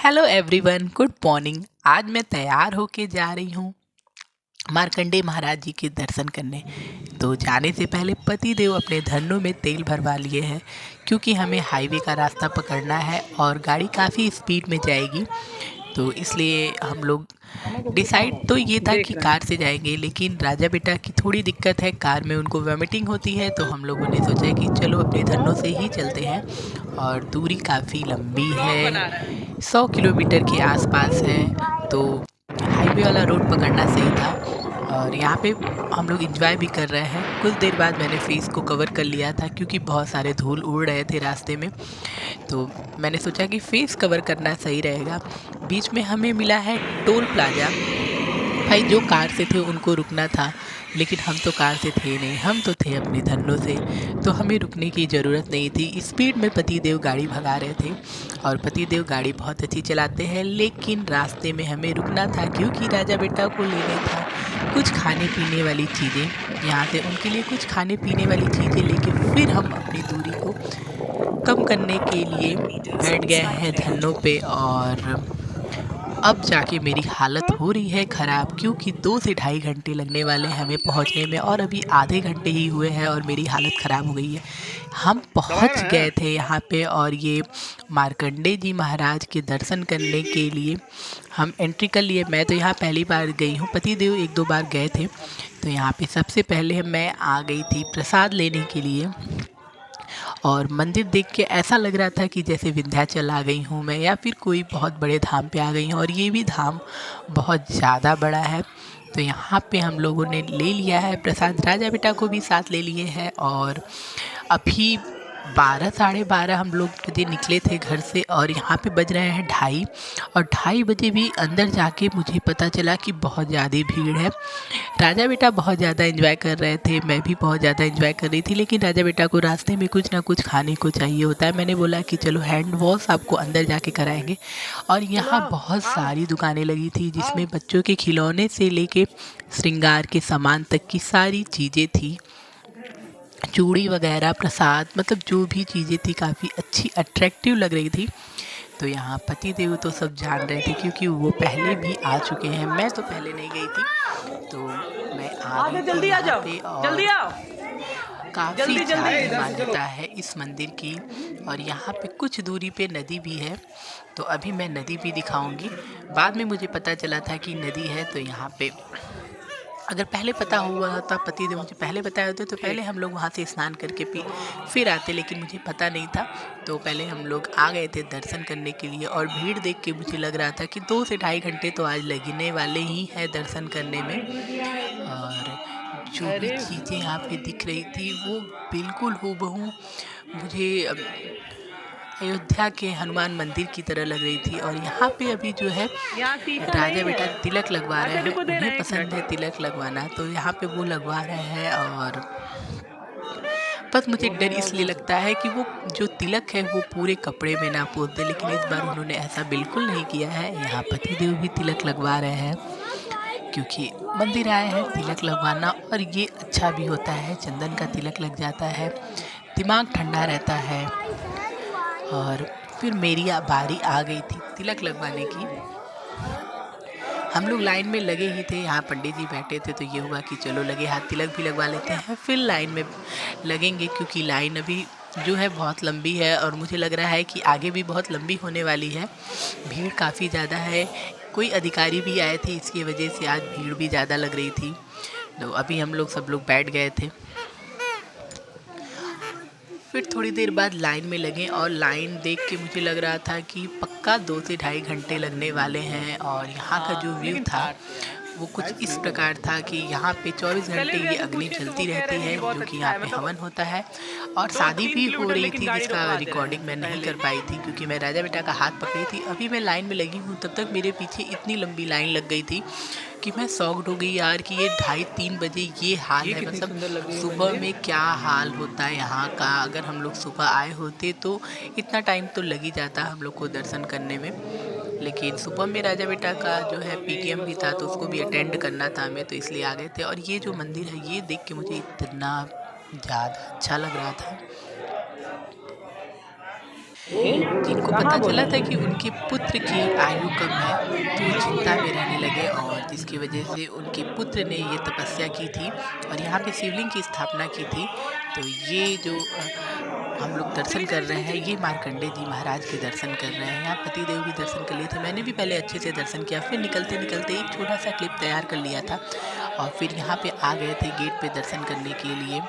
Hello everyone, good morning. आज मैं तैयार होके जा रही हूँ मार्कंडेय महाराज जी के दर्शन करने। तो जाने से पहले पति देव अपने धन्नों में तेल भरवा लिए हैं, क्योंकि हमें हाईवे का रास्ता पकड़ना है और गाड़ी काफ़ी स्पीड में जाएगी। तो इसलिए हम लोग डिसाइड तो ये था कि कार से जाएंगे, लेकिन राजा बेटा की थोड़ी दिक्कत है, कार में उनको वॉमिटिंग होती है। तो हम लोगों ने सोचा कि चलो अपने धनों से ही चलते हैं। और दूरी काफ़ी लंबी है, 100 किलोमीटर के आसपास है। तो हाईवे वाला रोड पकड़ना सही था। और यहाँ पे हम लोग एंजॉय भी कर रहे हैं। कुछ देर बाद मैंने फेस को कवर कर लिया था, क्योंकि बहुत सारे धूल उड़ रहे थे रास्ते में। तो मैंने सोचा कि फेस कवर करना सही रहेगा। बीच में हमें मिला है टोल प्लाजा। भाई जो कार से थे उनको रुकना था, लेकिन हम तो कार से थे नहीं, हम तो थे अपने धनों से। तो हमें रुकने की ज़रूरत नहीं थी। स्पीड में पतिदेव गाड़ी भगा रहे थे, और पतिदेव गाड़ी बहुत अच्छी चलाते हैं। लेकिन रास्ते में हमें रुकना था, क्योंकि राजा बेटा को लेने था कुछ खाने पीने वाली चीज़ें। यहाँ से उनके लिए कुछ खाने पीने वाली चीज़ें लेके फिर हम अपनी दूरी को कम करने के लिए बैठ गए हैं धन्नों पे। और अब जाके मेरी हालत हो रही है ख़राब, क्योंकि 2 से ढाई घंटे लगने वाले हैं हमें पहुंचने में, और अभी आधे घंटे ही हुए हैं और मेरी हालत ख़राब हो गई है। हम पहुंच गए थे यहाँ पे, और ये मार्कंडेय जी महाराज के दर्शन करने के लिए हम एंट्री कर लिए। मैं तो यहाँ पहली बार गई हूँ, पतिदेव एक दो बार गए थे। तो यहाँ पे सबसे पहले मैं आ गई थी प्रसाद लेने के लिए। और मंदिर देख के ऐसा लग रहा था कि जैसे विंध्याचल आ गई हूँ मैं, या फिर कोई बहुत बड़े धाम पे आ गई हूँ। और ये भी धाम बहुत ज़्यादा बड़ा है। तो यहाँ पे हम लोगों ने ले लिया है प्रसाद, राजा बेटा को भी साथ ले लिए हैं। और अभी 12 साढ़े 12 हम लोग बजे निकले थे घर से, और यहाँ पे बज रहे हैं ढाई। और 2:30 बजे भी अंदर जाके मुझे पता चला कि बहुत ज़्यादा भीड़ है। राजा बेटा बहुत ज़्यादा एंजॉय कर रहे थे, मैं भी बहुत ज़्यादा एंजॉय कर रही थी। लेकिन राजा बेटा को रास्ते में कुछ ना कुछ खाने को चाहिए होता है। मैंने बोला कि चलो हैंड वॉश आपको अंदर जाके कराएंगे। और यहाँ बहुत सारी दुकानें लगी थी, जिसमें बच्चों के खिलौने से लेके श्रृंगार के सामान तक की सारी चीज़ें थी। चूड़ी वगैरह, प्रसाद, मतलब जो भी चीज़ें थी काफ़ी अच्छी अट्रैक्टिव लग रही थी। तो यहाँ पति देव तो सब जान रहे थे, क्योंकि वो पहले भी आ चुके हैं। मैं तो पहले नहीं गई थी, तो मैं आ गई थी यहाँ पे। और काफ़ी ज़्यादा मान्यता है इस मंदिर की। और यहाँ पे कुछ दूरी पे नदी भी है, तो अभी मैं नदी भी दिखाऊंगी। बाद में मुझे पता चला था कि नदी है। तो यहाँ पे अगर पहले पता हुआ होता, पति देव मुझे पहले बताए होते, तो पहले हम लोग वहाँ से स्नान करके फिर आते। लेकिन मुझे पता नहीं था, तो पहले हम लोग आ गए थे दर्शन करने के लिए। और भीड़ देख के मुझे लग रहा था कि 2 से ढाई घंटे तो आज लगने वाले ही हैं दर्शन करने में। और जो भी चीज़ें यहाँ पे दिख रही थी वो बिल्कुल हूबहू मुझे अयोध्या के हनुमान मंदिर की तरह लग रही थी। और यहाँ पे अभी जो है राजा बेटा तिलक लगवा रहे हैं, उन्हें पसंद है तिलक लगवाना, तो यहाँ पे वो लगवा रहे हैं। और बस मुझे डर इसलिए लगता है कि वो जो तिलक है वो पूरे कपड़े में ना पोत दे, लेकिन इस बार उन्होंने ऐसा बिल्कुल नहीं किया है। यहाँ पतिदेव भी तिलक लगवा रहे हैं, क्योंकि मंदिर आए हैं तिलक लगवाना। और ये अच्छा भी होता है, चंदन का तिलक लग जाता है, दिमाग ठंडा रहता है। और फिर मेरी बारी आ गई थी तिलक लगवाने की। हम लोग लाइन में लगे ही थे, यहाँ पंडित जी बैठे थे, तो ये हुआ कि चलो लगे हाथ तिलक भी लगवा लेते हैं, फिर लाइन में लगेंगे। क्योंकि लाइन अभी जो है बहुत लंबी है, और मुझे लग रहा है कि आगे भी बहुत लंबी होने वाली है। भीड़ काफ़ी ज़्यादा है, कोई अधिकारी भी आए थे, इसकी वजह से आज भीड़ भी ज़्यादा लग रही थी। तो अभी हम लोग सब लोग बैठ गए थे। फिर थोड़ी देर बाद लाइन में लगे, और लाइन देख के मुझे लग रहा था कि पक्का 2 से ढाई घंटे लगने वाले हैं। और यहाँ का जो व्यू था वो कुछ इस प्रकार था कि यहाँ पे 24 घंटे ये अग्नि जलती रहती है, जो कि यहाँ पे हवन होता है। और शादी भी हो रही थी, जिसका रिकॉर्डिंग मैं नहीं कर पाई थी, क्योंकि मैं राजा बेटा का हाथ पकड़ी थी। अभी मैं लाइन में लगी हूँ, तब तक मेरे पीछे इतनी लंबी लाइन लग गई थी कि मैं शॉक्ड हो गई यार, कि ये 2:30-3 बजे ये हाल है। मतलब सुबह में क्या हाल होता है यहाँ का। अगर हम लोग सुबह आए होते तो इतना टाइम तो लग ही जाता हम लोग को दर्शन करने में। लेकिन सुबह में राजा बेटा का जो है पीटीएम भी था, तो उसको भी अटेंड करना था हमें, तो इसलिए आ गए थे। और ये जो मंदिर है ये देख के मुझे इतना ज़्यादा अच्छा लग रहा था। जिनको पता चला था कि उनके पुत्र की आयु कम है, तो वो चिंता में रहने लगे और जिसकी वजह से उनके पुत्र ने ये तपस्या की थी और यहाँ पे शिवलिंग की स्थापना की थी। तो ये जो हम लोग दर्शन कर रहे हैं, ये मार्कंडे जी महाराज के दर्शन कर रहे हैं। यहाँ पतिदेव भी दर्शन कर लिए थे, मैंने भी पहले अच्छे से दर्शन किया, फिर निकलते निकलते एक छोटा सा क्लिप तैयार कर लिया था और फिर यहाँ पे आ गए थे गेट पे दर्शन करने के लिए,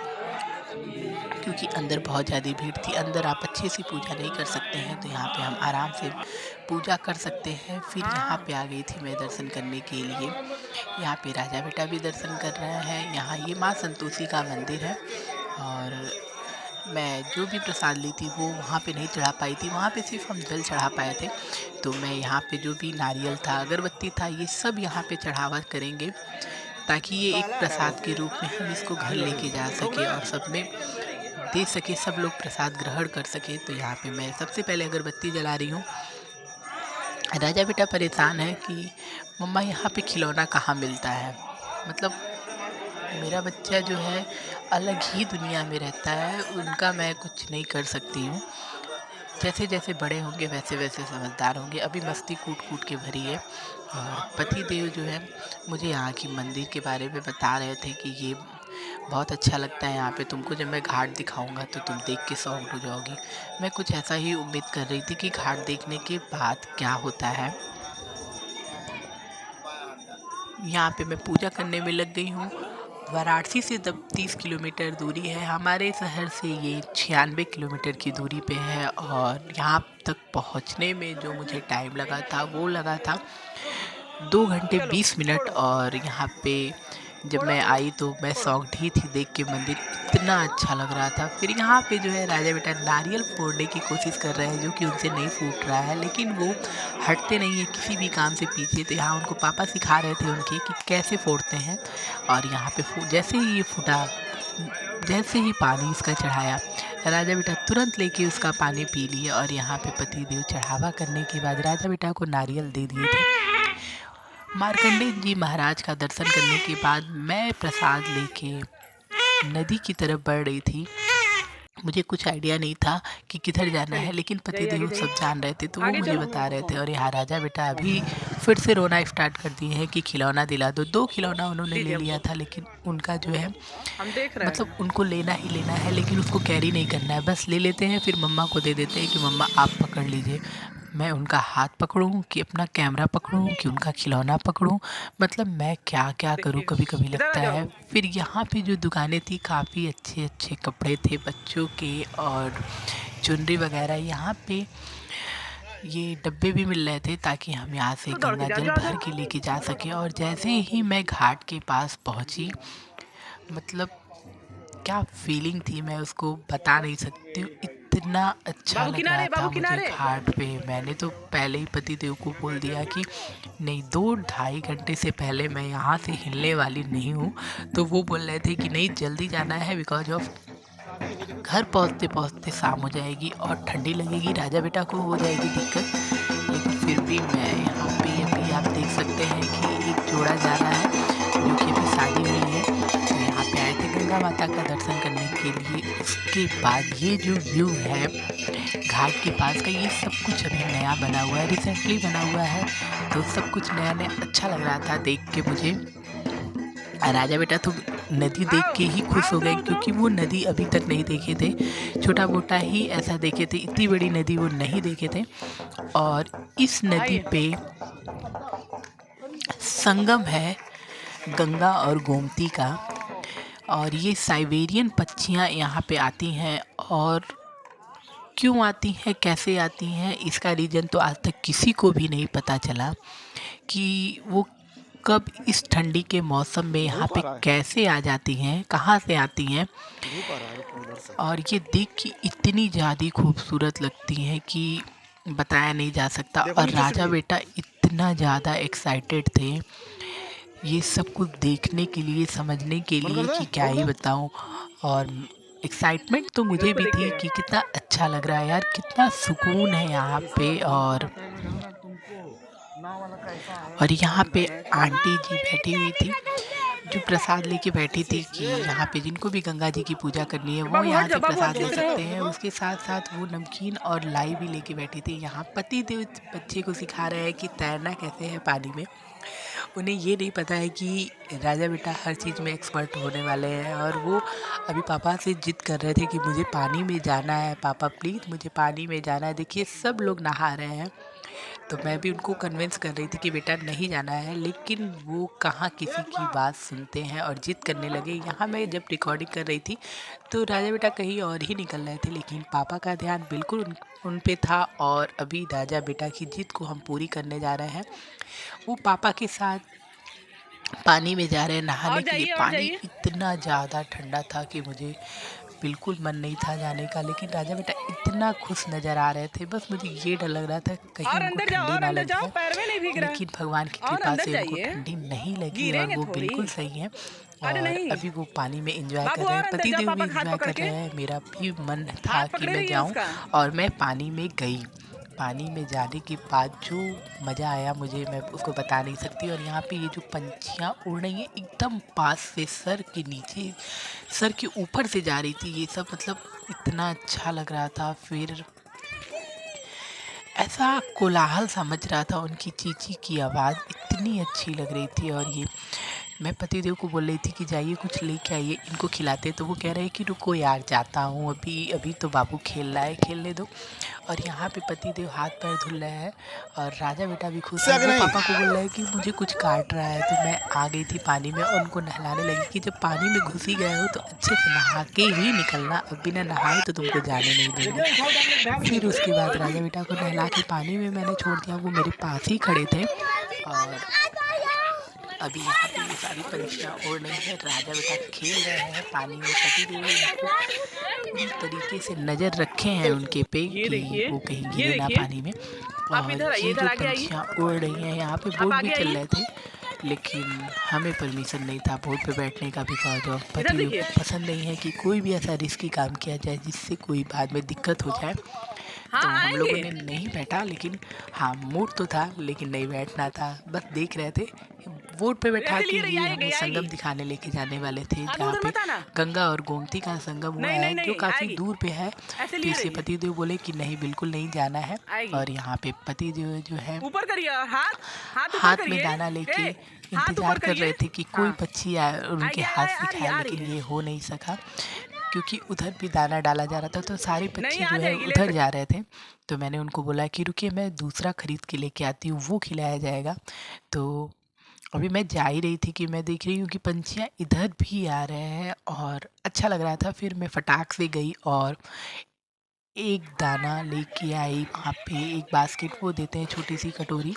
क्योंकि अंदर बहुत ज़्यादा भीड़ थी। अंदर आप अच्छे से पूजा नहीं कर सकते हैं, तो यहाँ पे हम आराम से पूजा कर सकते हैं। फिर यहाँ पे आ गई थी मैं दर्शन करने के लिए। यहाँ पे राजा बेटा भी दर्शन कर रहे हैं। यहाँ ये माँ संतोषी का मंदिर है और मैं जो भी प्रसाद ली थी वो वहाँ पे नहीं चढ़ा पाई थी, वहाँ पे सिर्फ हम जल चढ़ा पाए थे। तो मैं यहाँ पे जो भी नारियल था, अगरबत्ती था, ये सब यहाँ पे चढ़ावा करेंगे ताकि ये एक प्रसाद के रूप में हम इसको घर लेके जा सके और सब में दे सके, सब लोग प्रसाद ग्रहण कर सके। तो यहाँ पे मैं सबसे पहले अगरबत्ती जला रही हूँ। राजा बेटा परेशान है कि मम्मा यहाँ पे खिलौना कहाँ मिलता है। मतलब मेरा बच्चा जो है अलग ही दुनिया में रहता है, उनका मैं कुछ नहीं कर सकती हूँ। जैसे जैसे बड़े होंगे वैसे वैसे समझदार होंगे। अभी मस्ती कूट कूट के भरी है। और पति देव जो है मुझे यहाँ की मंदिर के बारे में बता रहे थे कि ये बहुत अच्छा लगता है यहाँ पे, तुमको जब मैं घाट दिखाऊंगा तो तुम देख के शॉक्ड हो जाओगी। मैं कुछ ऐसा ही उम्मीद कर रही थी कि घाट देखने के बाद क्या होता है। यहाँ पे मैं पूजा करने में लग गई हूँ। वाराणसी से 30 किलोमीटर दूरी है, हमारे शहर से ये 96 किलोमीटर की दूरी पे है और यहाँ तक पहुँचने में जो मुझे टाइम लगा था वो लगा था 2 घंटे 20 मिनट। और यहाँ पे जब मैं आई तो मैं शॉक्ड ही थी देख के, मंदिर इतना अच्छा लग रहा था। फिर यहाँ पे जो है राजा बेटा नारियल फोड़ने की कोशिश कर रहे हैं, जो कि उनसे नहीं फूट रहा है, लेकिन वो हटते नहीं है किसी भी काम से पीछे। तो यहाँ उनको पापा सिखा रहे थे उनके कि कैसे फोड़ते हैं। और यहाँ पे जैसे ही ये फूटा, जैसे ही पानी इसका चढ़ाया, राजा बेटा तुरंत लेके उसका पानी पी लिए। और यहाँ पे पति देव चढ़ावा करने के बाद राजा बेटा को नारियल दे दिए थे। मार्कंडे जी महाराज का दर्शन करने के बाद मैं प्रसाद लेके नदी की तरफ बढ़ रही थी। मुझे कुछ आइडिया नहीं था कि किधर जाना है, लेकिन पतिदेव सब जान रहे थे तो वो मुझे बता रहे थे। और यहाँ राजा बेटा अभी फिर से रोना स्टार्ट कर दिए हैं कि खिलौना दिला दो। 2 खिलौना उन्होंने ले लिया था, लेकिन उनका जो है मतलब उनको लेना ही लेना है, लेकिन उसको कैरी नहीं करना है। बस ले लेते हैं, फिर मम्मा को दे देते हैं कि मम्मा आप पकड़ लीजिए। मैं उनका हाथ पकड़ूं कि अपना कैमरा पकड़ूं कि उनका खिलौना पकड़ूं, मतलब मैं क्या क्या करूं, कभी कभी लगता है। फिर यहाँ पे जो दुकानें थी काफ़ी अच्छे अच्छे कपड़े थे बच्चों के और चुनरी वगैरह। यहाँ पे ये डब्बे भी मिल रहे थे ताकि हम यहाँ से गंगा जल भर के लेके जा सकें। और जैसे ही मैं घाट के पास पहुँची, मतलब क्या फीलिंग थी मैं उसको बता नहीं सकती हूँ। इतना अच्छा लग रहा था मुझे घाट पे। मैंने तो पहले ही पति देव को बोल दिया कि नहीं, 2-2.5 घंटे से पहले मैं यहाँ से हिलने वाली नहीं हूँ। तो वो बोल रहे थे कि नहीं जल्दी जाना है, बिकॉज ऑफ घर पहुँचते पहुँचते शाम हो जाएगी और ठंडी लगेगी, राजा बेटा को हो जाएगी दिक्कत। लेकिन फिर भी मैं यहाँ पे अभी आप देख सकते हैं कि एक जोड़ा जा रहा है जो कि अभी शादी हुई है। तो यहाँ पे आए थे गंगा माता का दर्शन करने के लिए। उसके बाद ये जो व्यू है घाट के पास का, ये सब कुछ अभी नया बना हुआ है, रिसेंटली बना हुआ है। तो सब कुछ नया नया अच्छा लग रहा था देख के मुझे। राजा बेटा तो नदी देख के ही खुश हो गए, क्योंकि वो नदी अभी तक नहीं देखे थे, छोटा मोटा ही ऐसा देखे थे, इतनी बड़ी नदी वो नहीं देखे थे। और इस नदी पे संगम है गंगा और गोमती का, और ये साइबेरियन पक्षियाँ यहाँ पे आती हैं। और क्यों आती हैं, कैसे आती हैं, इसका रीज़न तो आज तक किसी को भी नहीं पता चला कि वो कब इस ठंडी के मौसम में यहाँ पे कैसे आ जाती हैं, कहाँ से आती हैं। और ये देख के इतनी ज़्यादा खूबसूरत लगती हैं कि बताया नहीं जा सकता। और राजा बेटा इतना ज़्यादा एक्साइटेड थे ये सब कुछ देखने के लिए, समझने के लिए कि क्या ही बताऊँ। और एक्साइटमेंट तो मुझे भी थी कि कितना अच्छा लग रहा है यार, कितना सुकून है यहाँ पे। और यहाँ पे आंटी जी बैठी हुई थी, जो प्रसाद लेके बैठी थी कि यहाँ पे जिनको भी गंगा जी की पूजा करनी है वो बाबू यहाँ हट से जा, बाबू प्रसाद हट ले जा। सकते हैं। उसके साथ साथ वो नमकीन और लाई भी लेके बैठी थी। यहाँ पति देव बच्चे को सिखा रहे हैं कि तैरना कैसे है पानी में। उन्हें ये नहीं पता है कि राजा बेटा हर चीज़ में एक्सपर्ट होने वाले हैं और वो अभी पापा से जिद कर रहे थे कि मुझे पानी में जाना है, पापा प्लीज़ मुझे पानी में जाना है। देखिए सब लोग नहा रहे हैं, तो मैं भी उनको कन्विंस कर रही थी कि बेटा नहीं जाना है, लेकिन वो कहाँ किसी की बात सुनते हैं और जिद करने लगे। यहाँ मैं जब रिकॉर्डिंग कर रही थी तो राजा बेटा कहीं और ही निकल रहे थे, लेकिन पापा का ध्यान बिल्कुल उन पे था और अभी राजा बेटा की जिद को हम पूरी करने जा रहे हैं। वो पापा के साथ पानी में जा रहे हैं नहाने के लिए। और पानी जाइए। इतना ज़्यादा ठंडा था कि मुझे बिल्कुल मन नहीं था जाने का, लेकिन राजा बेटा इतना खुश नज़र आ रहे थे। बस मुझे ये डर लग रहा था कहीं उनको ठंडी और ना अंदर लग जाओ, जाए, पैर में नहीं भीग रहा। लेकिन भगवान की और कृपा अंदर से उनको जाइए, ठंडी नहीं लगी और गिरेंगे वो थोड़ी। बिल्कुल सही हैं। अरे और नहीं। अभी वो पानी में एंजॉय कर बाबू रहे और हैं, अंदर जा, पतिदेव भी पापा का हाथ एंजॉय पकड़ कर के। रहे हैं। मेरा भी मन था हाथ कि पकड़े मैं रहिए जाऊं उसका। और मैं पानी में गई। पानी में जाने के बाद जो मज़ा आया मुझे, मैं उसको बता नहीं सकती। और यहाँ पे ये जो पंछियाँ उड़ रही हैं एकदम पास से, सर के नीचे, सर के ऊपर से जा रही थी ये सब, मतलब इतना अच्छा लग रहा था। फिर ऐसा कोलाहल सा मच रहा था, उनकी चींची की आवाज़ इतनी अच्छी लग रही थी। और ये मैं पतिदेव को बोल रही थी कि जाइए कुछ लेके आइए इनको खिलाते, तो वो कह रहे हैं कि रुको यार जाता हूँ, अभी अभी तो बाबू खेल रहा है, खेलने दो। और यहाँ पे पतिदेव हाथ पैर धुल रहे हैं और राजा बेटा भी खुश है। वो पापा को बोल रहा है कि मुझे कुछ काट रहा है, तो मैं आ गई थी पानी में और उनको नहलाने लगी कि जब पानी में घुस ही गए हो तो अच्छे से नहा के ही निकलना, अब बिना नहाए तो तुमको जाने नहीं देंगे। फिर उसके बाद राजा बेटा को नहला के पानी में मैंने छोड़ दिया, वो मेरे पास ही खड़े थे। और अभी यहाँ पे ये सारी पंछियाँ उड़ रही हैं, राजा बेटा खेल रहे हैं पानी में। पतिदेव इनको पूरी तरीके से नज़र रखे हैं उनके पे ये कि देखिए, वो कहीं ये गिरे ना देखिए। पानी में। आप और इधर आइए, ये इधर जो आगे आइए। पंछियाँ उड़ रही हैं, यहाँ पे आप बोट भी आगे चल आइए। रहे थे, लेकिन हमें परमिशन नहीं था बोट पे बैठने का, बिकॉज ऑफ इधर पतिदेव देखिए। को पसंद नहीं है कि कोई भी ऐसा रिस्की काम किया जाए जिससे कोई बाद में दिक्कत हो जाए। हाँ तो हम लोगों आएंगे। ने नहीं बैठा, लेकिन हाँ मूड तो था, लेकिन नहीं बैठना था, बस देख रहे थे। बोट पे बैठा ऐसे के लिए रही, ये आएगी हमें संगम आएगी। दिखाने लेके जाने वाले थे, आगे जहाँ उधर पे मत आना। गंगा और गोमती का संगम हुआ नहीं है, नहीं जो नहीं, काफ़ी आएगी। दूर पे है। ऐसे तो लिए इसलिए रहिए, पतिदेव बोले कि नहीं बिल्कुल नहीं जाना है। आएगी। और यहाँ पे पतिदेव जो है ऊपर करिए हाथ, हाथ ऊपर हाथ में करिए। दाना लेके ए, हाथ इंतज़ार ऊपर कर रहे करिए। थे कि कोई हाँ, पक्षी आए और उनके आगे हाथ आ से रही खाए, आ रही लेकिन है। ये हो नहीं सका क्योंकि उधर भी दाना डाला जा रहा था, तो सारे नहीं पक्षी आ जो है जाएगी, ले उधर सकते। जा रहे थे। तो मैंने उनको बोला कि रुकिए मैं दूसरा खरीद के लेके आती हूँ, वो खिलाया जाएगा। तो अभी मैं जा ही रही थी कि मैं देख रही हूँ कि पंछियाँ इधर भी आ रहे हैं और अच्छा लग रहा था। फिर मैं फटाक से गई और एक दाना लेके आई। वहाँ पे एक बास्केट वो देते हैं, छोटी सी कटोरी,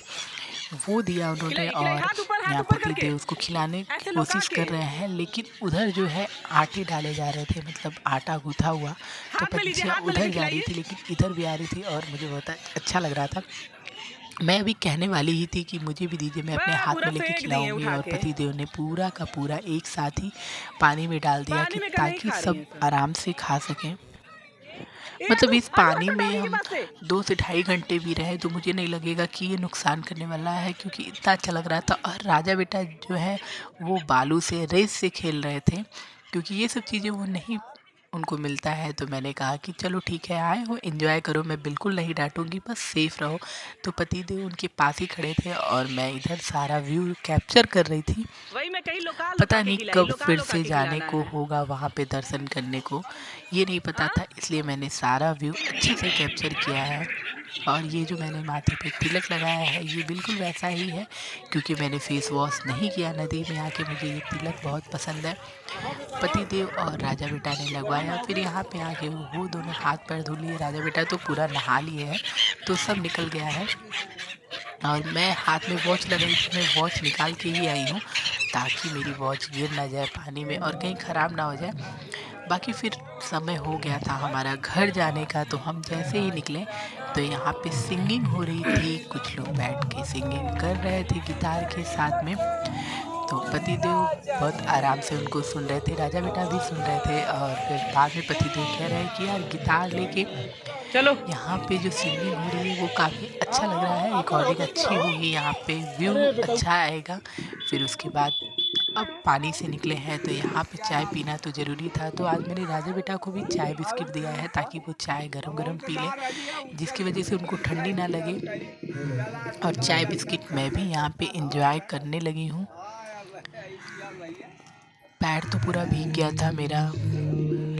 वो दिया उन्होंने। खिलाई खिलाई, और हाथ यहाँ ऊपर करके। पतिदेव उसको खिलाने की ऐसे लुका कोशिश के। कर रहे हैं, लेकिन उधर जो है आटे डाले जा रहे थे, मतलब आटा गूँथा हुआ। तो हाथ में लीजिए, पंछियाँ हाथ में उधर लेके जा रही खिलाइए। थी लेकिन इधर भी आ रही थी और मुझे बहुत अच्छा लग रहा था। मैं अभी कहने वाली ही थी कि मुझे भी दीजिए, मैं अपने वह हाथ पूरा में लेके फेंक दिए खिलाऊँगी, उठा और के। पतिदेव ने पूरा का पूरा एक साथ ही पानी में डाल दिया कि पानी में का नहीं ताकि खा रही सब है सब। आराम से खा सकें। ए मतलब तू इस आलू पानी मटर में डालेगी हम बात से। 2 से ढाई घंटे भी रहे तो मुझे नहीं लगेगा कि ये नुकसान करने वाला है, क्योंकि इतना अच्छा लग रहा था। और राजा बेटा जो है वो बालू से, रेत से खेल रहे थे, क्योंकि ये सब चीज़ें वो नहीं उनको मिलता है। तो मैंने कहा कि चलो ठीक है, आए हो एंजॉय करो, मैं बिल्कुल नहीं डांटूंगी, बस सेफ रहो। तो पतिदेव उनके पास ही खड़े थे और मैं इधर सारा व्यू कैप्चर कर रही थी। वही मैं कहीं लुका लुका पता के नहीं खिलाई, कब लुका फिर लुका से के जाने खिलाना को है। होगा वहाँ पे दर्शन करने को, ये नहीं पता हाँ था, इसलिए मैंने सारा व्यू अच्छे से कैप्चर किया है। और ये जो मैंने माथे पे तिलक लगाया है ये बिल्कुल वैसा ही है, क्योंकि मैंने फेस वॉश नहीं किया नदी में आके, मुझे ये तिलक बहुत पसंद है। पतिदेव और राजा बेटा ने लगवाया, फिर यहाँ पे आके वो दोनों हाथ पैर धो लिए, राजा बेटा तो पूरा नहा लिए हैं, तो सब निकल गया है। और मैं हाथ में वॉच लगाई थी, मैं वॉच निकाल के ही आई हूँ ताकि मेरी वॉच गिर ना जाए पानी में और कहीं ख़राब ना हो जाए। बाकी फिर समय हो गया था हमारा घर जाने का, तो हम जैसे ही निकले तो यहाँ पे सिंगिंग हो रही थी, कुछ लोग बैठ के सिंगिंग कर रहे थे गिटार के साथ में। तो पतिदेव बहुत आराम से उनको सुन रहे थे, राजा बेटा भी सुन रहे थे। और फिर बाद में पतिदेव कह रहे हैं कि यार गिटार लेके चलो। यहाँ पे जो सिंगिंग हो रही है वो काफ़ी अच्छा लग रहा है, रिकॉर्डिंग अच्छी होगी, यहाँ पे व्यू अच्छा आएगा। फिर उसके बाद अब पानी से निकले हैं तो यहाँ पे चाय पीना तो ज़रूरी था। तो आज मैंने राजा बेटा को भी चाय बिस्किट दिया है ताकि वो चाय गरम गरम पी लें, जिसकी वजह से उनको ठंडी ना लगे। और चाय बिस्किट मैं भी यहाँ पे इंजॉय करने लगी हूँ। पैर तो पूरा भीग गया था मेरा,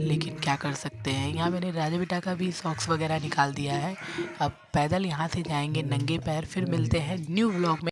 लेकिन क्या कर सकते हैं। यहाँ मैंने राजा बेटा का भी सॉक्स वगैरह निकाल दिया है। अब पैदल यहाँ से जाएंगे नंगे पैर। फिर मिलते हैं न्यू व्लॉग में।